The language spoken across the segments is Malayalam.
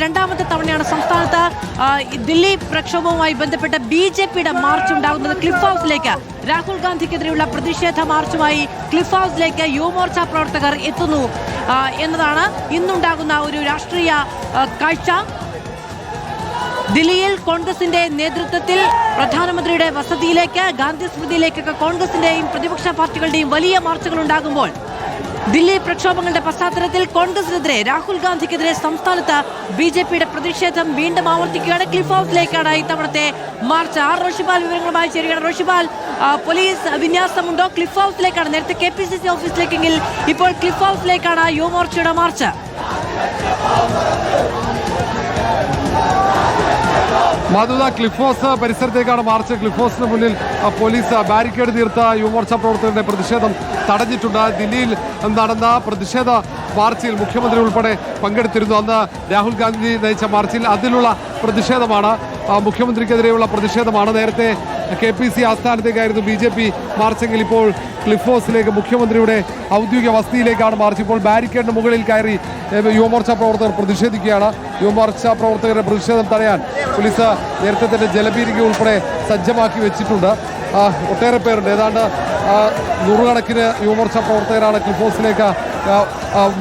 രണ്ടാമത്തെ തവണയാണ് സംസ്ഥാനത്ത് ദില്ലി പ്രക്ഷോഭവുമായി ബന്ധപ്പെട്ട ബിജെപിയുടെ മാർച്ച് ഉണ്ടാകുന്നത്. ക്ലിഫ് ഹൗസിലേക്ക് രാഹുൽ ഗാന്ധിക്കെതിരെയുള്ള പ്രതിഷേധ മാർച്ചുമായി ക്ലിഫ് ഹൗസിലേക്ക് യുവമോർച്ച പ്രവർത്തകർ എത്തുന്നു എന്നതാണ് ഇന്നുണ്ടാകുന്ന ഒരു രാഷ്ട്രീയ കാഴ്ച. ദില്ലിയിൽ കോൺഗ്രസിന്റെ നേതൃത്വത്തിൽ പ്രധാനമന്ത്രിയുടെ വസതിയിലേക്ക്, ഗാന്ധി സ്മൃതിയിലേക്കൊക്കെ കോൺഗ്രസിന്റെയും പ്രതിപക്ഷ പാർട്ടികളുടെയും വലിയ മാർച്ചുകൾ ഉണ്ടാകുമ്പോൾ ദില്ലി പ്രക്ഷോഭങ്ങളുടെ പശ്ചാത്തലത്തിൽ കോൺഗ്രസിനെതിരെ, രാഹുൽ ഗാന്ധിക്കെതിരെ സംസ്ഥാനത്ത് ബിജെപിയുടെ പ്രതിഷേധം വീണ്ടും ആവർത്തിക്കുകയാണ്. ക്ലിഫ് ഹൗസിലേക്കാണ് ഇത്തവണത്തെ മാർച്ച്. റോഷിപാൽ വിവരങ്ങളുമായി ചേരുകയാണ്. റോഷിപാൽ, പോലീസ് വിന്യാസമുണ്ടോ? ക്ലിഫ് ഹൗസിലേക്കാണ്, നേരത്തെ KPCC ഓഫീസിലേക്കെങ്കിൽ ഇപ്പോൾ ക്ലിഫ് ഹൗസിലേക്കാണ് യുവമോർച്ചയുടെ മാർച്ച്. മാധുത, ക്ലിഫ് ഹൗസ് പരിസരത്തേക്കാണ് മാർച്ച്. ക്ലിഫ് ഹൗസിന് മുന്നിൽ പോലീസ് ബാരിക്കേഡ് തീർത്ത യുവമോർച്ച പ്രവർത്തകരുടെ പ്രതിഷേധം തടഞ്ഞിട്ടുണ്ട്. ദില്ലിയിൽ നടന്ന പ്രതിഷേധ മാർച്ചിൽ മുഖ്യമന്ത്രി ഉൾപ്പെടെ പങ്കെടുത്തിരുന്നു. അന്ന് രാഹുൽ ഗാന്ധി നയിച്ച മാർച്ചിൽ അതിലുള്ള പ്രതിഷേധമാണ്, മുഖ്യമന്ത്രിക്കെതിരെയുള്ള പ്രതിഷേധമാണ്. നേരത്തെ KPCC ആസ്ഥാനത്തേക്കായിരുന്നു BJP മാർച്ചെങ്കിൽ ഇപ്പോൾ ക്ലിഫ് ഹൗസിലേക്ക്, മുഖ്യമന്ത്രിയുടെ ഔദ്യോഗിക വസതിയിലേക്കാണ് മാർച്ച്. ഇപ്പോൾ ബാരിക്കേഡിന് മുകളിൽ കയറി യുവമോർച്ച പ്രവർത്തകർ പ്രതിഷേധിക്കുകയാണ്. യുവമോർച്ച പ്രവർത്തകരുടെ പ്രതിഷേധം തടയാൻ പോലീസ് നേരത്തെ തന്നെ ജലപീരങ്കി ഉൾപ്പെടെ സജ്ജമാക്കി വെച്ചിട്ടുണ്ട്. ഒട്ടേറെ പേരുണ്ട്, ഏതാണ്ട് നൂറുകണക്കിന് യുവമോർച്ച പ്രവർത്തകരാണ് ക്ലിഫ് ഹൗസിലേക്ക്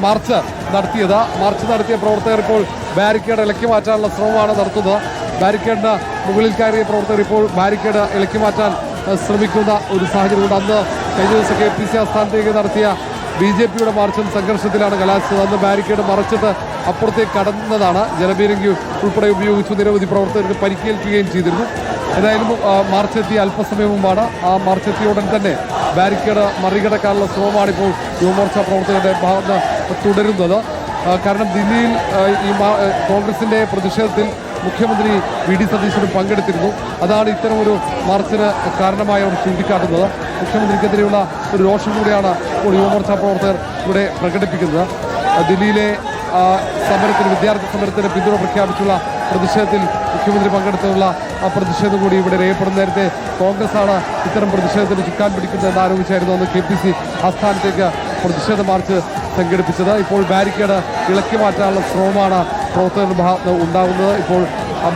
മാർച്ച് നടത്തിയത്. മാർച്ച് നടത്തിയ പ്രവർത്തകർ ഇപ്പോൾ ബാരിക്കേഡ് ഇളക്കി മാറ്റാനുള്ള ശ്രമമാണ് നടത്തുന്നത്. ബാരിക്കേഡിന് മുകളിൽ കയറിയ പ്രവർത്തകർ ഇപ്പോൾ ബാരിക്കേഡ് ഇളക്കി മാറ്റാൻ ശ്രമിക്കുന്ന ഒരു സാഹചര്യമുണ്ട്. അന്ന് കഴിഞ്ഞ ദിവസം KPCC ആസ്ഥാനത്തേക്ക് നടത്തിയ BJPയുടെ മാർച്ചും സംഘർഷത്തിലാണ് കലാശിച്ചത്. അന്ന് ബാരിക്കേഡ് മറച്ചിട്ട് അപ്പുറത്തേക്ക് കടന്നതാണ്. ജലപീരങ്കി ഉൾപ്പെടെ ഉപയോഗിച്ച് നിരവധി പ്രവർത്തകർക്ക് പരിക്കേൽക്കുകയും ചെയ്തിരുന്നു. ഏതായാലും മാർച്ചെത്തിയ അല്പസമയം മുമ്പാണ്. ആ മാർച്ചെത്തിയ ഉടൻ തന്നെ ബാരിക്കേഡ് മറികടക്കാനുള്ള ശ്രമമാണ് ഇപ്പോൾ യുവമോർച്ച പ്രവർത്തകരുടെ ഭാഗത്ത് തുടരുന്നത്. കാരണം ദില്ലിയിൽ ഈ കോൺഗ്രസിൻ്റെ പ്രതിഷേധത്തിൽ മുഖ്യമന്ത്രി VD സതീശനും പങ്കെടുത്തിരുന്നു. അതാണ് ഇത്തരമൊരു മാർച്ചിന് കാരണമായി അവർ ചൂണ്ടിക്കാട്ടുന്നത്. മുഖ്യമന്ത്രിക്കെതിരെയുള്ള ഒരു രോഷം കൂടിയാണ് ഇപ്പോൾ യുവമോർച്ച പ്രവർത്തകർ ഇവിടെ പ്രകടിപ്പിക്കുന്നത്. ദില്ലിയിലെ സമരത്തിന്, വിദ്യാർത്ഥി സമരത്തിന് പിന്തുണ പ്രഖ്യാപിച്ചുള്ള പ്രതിഷേധത്തിൽ മുഖ്യമന്ത്രി പങ്കെടുത്തുള്ള ആ പ്രതിഷേധം കൂടി ഇവിടെ രേഖപ്പെടുന്ന. നേരത്തെ കോൺഗ്രസാണ് ഇത്തരം പ്രതിഷേധത്തിന് ചുക്കാൻ പിടിക്കുന്നതെന്ന് ആരോപിച്ചായിരുന്നു അന്ന് KPCC ആസ്ഥാനത്തേക്ക് പ്രതിഷേധ മാർച്ച് സംഘടിപ്പിച്ചത്. ഇപ്പോൾ ബാരിക്കേഡ് ഇളക്കി മാറ്റാനുള്ള ശ്രമമാണ് പ്രവർത്തകരുടെ ഭാഗത്ത് ഉണ്ടാകുന്നത്. ഇപ്പോൾ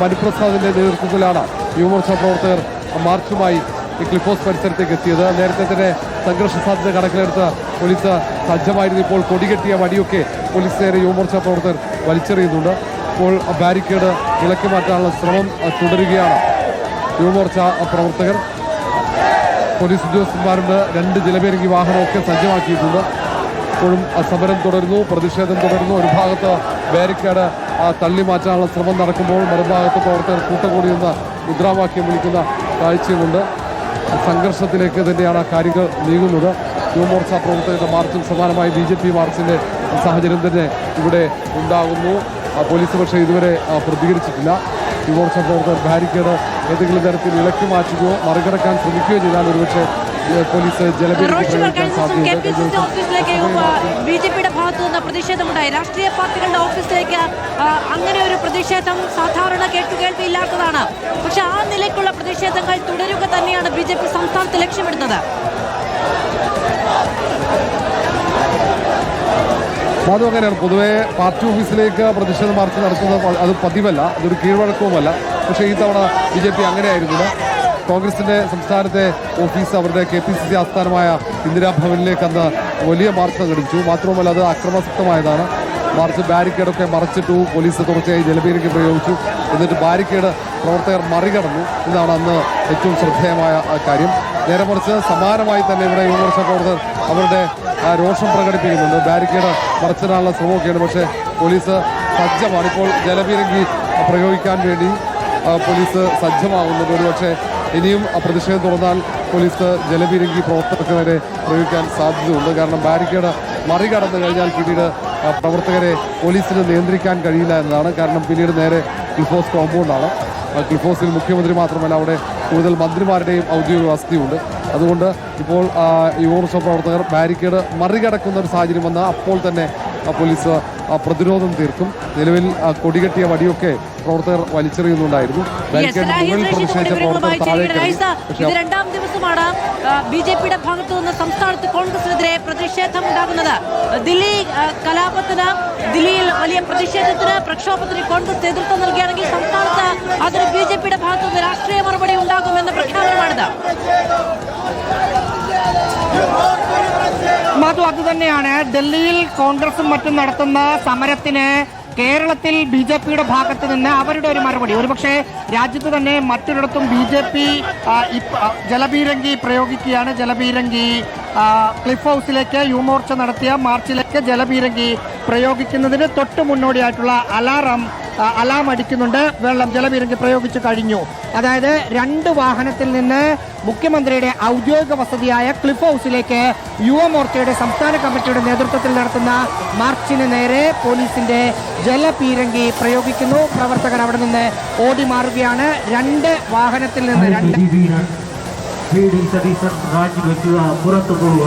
മനുപ്രസാദിന്റെ നേതൃത്വത്തിലാണ് യുവമോർച്ച പ്രവർത്തകർ മാർച്ചുമായി ഈ ക്ലിഫ് ഹൗസ് പരിസരത്തേക്ക് എത്തിയത്. നേരത്തെ തന്നെ സംഘർഷ സാധ്യത കണക്കിലെടുത്ത് പോലീസ് സജ്ജമായിരുന്നു. ഇപ്പോൾ കൊടികെട്ടിയ വടിയൊക്കെ പോലീസ് നേരെ യുവമോർച്ച പ്രവർത്തകർ വലിച്ചെറിയുന്നുണ്ട്. ഇപ്പോൾ ബാരിക്കേഡ് ഇളക്കി മാറ്റാനുള്ള ശ്രമം തുടരുകയാണ് യുവമോർച്ച പ്രവർത്തകർ. പോലീസ് ഉദ്യോഗസ്ഥന്മാരുണ്ട്, 2 ജലപീരങ്കി വാഹനമൊക്കെ സജ്ജമാക്കിയിട്ടുണ്ട്. ഇപ്പോഴും സമരം തുടരുന്നു, പ്രതിഷേധം തുടരുന്നു. ഒരു ഭാഗത്ത് ബാരിക്കേഡ് തള്ളി മാറ്റാനുള്ള ശ്രമം നടക്കുമ്പോൾ മറുഭാഗത്ത് പ്രവർത്തകർ കൂട്ടക്കൂടി നിന്ന് മുദ്രാവാക്യം വിളിക്കുന്ന കാഴ്ചയുമുണ്ട്. സംഘർഷത്തിലേക്ക് തന്നെയാണ് കാര്യങ്ങൾ നീങ്ങുന്നത്. യുവമോർച്ച പ്രവർത്തകരുടെ മാർച്ചും സമാനമായി BJP മാർച്ചിൻ്റെ സാഹചര്യം തന്നെ ഇവിടെ ഉണ്ടാകുന്നു. പോലീസ് പക്ഷേ ഇതുവരെ പ്രതികരിച്ചിട്ടില്ല. യുവമോർച്ച പ്രവർത്തകർ ബാരിക്കേഡ് ഏതെങ്കിലും തരത്തിൽ ഇളക്കി മാറ്റുകയോ മറികടക്കാൻ ശ്രമിക്കുകയോ ചെയ്താൽ ഒരുപക്ഷെ പോലീസ് BJPയുടെ ഭാഗത്തു നിന്ന് പ്രതിഷേധമുണ്ടായി. രാഷ്ട്രീയ പാർട്ടികളുടെ ഓഫീസിലേക്ക് അങ്ങനെ ഒരു പ്രതിഷേധം സാധാരണ കേൾവിയില്ലാത്തതാണ്. പക്ഷെ ആ നിലയ്ക്കുള്ള പ്രതിഷേധങ്ങൾ തുടരുക തന്നെയാണ് BJP സംസ്ഥാനത്ത് ലക്ഷ്യമിടുന്നത്. അതും അങ്ങനെയാണ്. പൊതുവെ പാർട്ടി ഓഫീസിലേക്ക് പ്രതിഷേധ മാർച്ച് നടത്തുന്നത് അത് പതിവല്ല, അതൊരു കീഴ്വഴക്കവുമല്ല. പക്ഷേ ഈ തവണ BJP അങ്ങനെയായിരുന്നില്ല. കോൺഗ്രസിൻ്റെ സംസ്ഥാനത്തെ ഓഫീസ്, അവരുടെ KPCC ആസ്ഥാനമായ ഇന്ദിരാഭവനിലേക്ക് അന്ന് വലിയ മാർച്ച് സംഘടിപ്പിച്ചു. മാത്രവുമല്ല അത് അക്രമാസക്തമായതാണ്. മാർച്ച് ബാരിക്കേഡൊക്കെ മറച്ചിട്ടു, പോലീസ് തുടർച്ചയായി ജലപീരങ്കി പ്രയോഗിച്ചു. എന്നിട്ട് ബാരിക്കേഡ് പ്രവർത്തകർ മറികടന്നു. ഇതാണ് അന്ന് ഏറ്റവും ശ്രദ്ധേയമായ കാര്യം. നേരെ മറിച്ച് സമാനമായി തന്നെ ഇവിടെ യുവമോർച്ച പ്രവർത്തകർ അവരുടെ രോഷം പ്രകടിപ്പിക്കുന്നുണ്ട്. ബാരിക്കേഡ് മറച്ചിടാനുള്ള ശ്രമമൊക്കെയാണ്, പക്ഷേ പോലീസ് സജ്ജമാണ്. ഇപ്പോൾ ജലപീരങ്കി പ്രയോഗിക്കാൻ വേണ്ടി പോലീസ് സജ്ജമാകുന്നത്. ഒരുപക്ഷെ ഇനിയും പ്രതിഷേധം തുടർന്നാൽ പോലീസ് ജലപീരങ്കി പ്രവർത്തകർക്ക് നേരെ പ്രയോഗിക്കാൻ സാധ്യതയുണ്ട്. കാരണം ബാരിക്കേഡ് മറികടന്നു കഴിഞ്ഞാൽ പിന്നീട് പ്രവർത്തകരെ പോലീസിന് നിയന്ത്രിക്കാൻ കഴിയില്ല എന്നതാണ്. കാരണം പിന്നീട് നേരെ ക്ലിഫ് ഹൗസ് കോമ്പൗണ്ടാണ്. ക്ലിഫ് ഹൗസിൽ മുഖ്യമന്ത്രി മാത്രമല്ല, അവിടെ കൂടുതൽ മന്ത്രിമാരുടെയും ഔദ്യോഗിക വസതിയുണ്ട്. അതുകൊണ്ട് ഇപ്പോൾ യുവമോർച്ച പ്രവർത്തകർ ബാരിക്കേഡ് മറികടക്കുന്ന ഒരു സാഹചര്യം വന്നാൽ അപ്പോൾ തന്നെ പോലീസ് പ്രതിരോധം തീർക്കും. നിലവിൽ കൊടികെട്ടിയ വടിയൊക്കെ പ്രവർത്തകർ വലിച്ചെറിയുന്നുണ്ടായിരുന്നു. ഇത് രണ്ടാം ദിവസമാണ് ബിജെപിയുടെ ഭാഗത്തു നിന്ന് സംസ്ഥാനത്ത് കോൺഗ്രസിനെതിരെ പ്രതിഷേധം ഉണ്ടാകുന്നത്. ദില്ലി കലാപത്തിന്, ദില്ലിയിൽ വലിയ പ്രതിഷേധത്തിന്, പ്രക്ഷോഭത്തിന് കോൺഗ്രസ് നേതൃത്വം നൽകുകയാണെങ്കിൽ സംസ്ഥാനത്ത് അതിന് ബിജെപിയുടെ ഭാഗത്തു നിന്ന് രാഷ്ട്രീയ മറുപടി ഉണ്ടാകുമെന്ന പ്രഖ്യാപനമാണിത്. മധു, അതുതന്നെയാണ് ഡൽഹിയിൽ കോൺഗ്രസും മറ്റും നടത്തുന്ന സമരത്തിന് കേരളത്തിൽ ബി ജെ പിയുടെ ഭാഗത്ത് നിന്ന് അവരുടെ ഒരു മറുപടി. ഒരുപക്ഷെ രാജ്യത്ത് തന്നെ മറ്റൊരിടത്തും ബി ജെ പി ജലപീരങ്കി പ്രയോഗിക്കുകയാണ്. ജലപീരങ്കി ക്ലിഫ് ഹൗസിലേക്ക് യുവമോർച്ച നടത്തിയ മാർച്ചിലേക്ക് ജലപീരങ്കി പ്രയോഗിക്കുന്നതിന് തൊട്ട് മുന്നോടിയായിട്ടുള്ള അലാം അടിക്കുന്നുണ്ട്. വെള്ളം ജലപീരങ്കി പ്രയോഗിച്ചു കഴിഞ്ഞു. അതായത് 2 വാഹനത്തിൽ നിന്ന് മുഖ്യമന്ത്രിയുടെ ഔദ്യോഗിക വസതിയായ ക്ലിഫ് ഹൗസിലേക്ക് യുവമോർച്ചയുടെ സംസ്ഥാന കമ്മിറ്റിയുടെ നേതൃത്വത്തിൽ നടത്തുന്ന മാർച്ചിന് നേരെ പോലീസിന്റെ ജലപീരങ്കി പ്രയോഗിക്കുന്നു. പ്രവർത്തകർ അവിടെ നിന്ന് ഓടി മാറുകയാണ്. 2 വാഹനത്തിൽ നിന്ന് രാജിവെക്കുക, പുറത്തു പോവുക.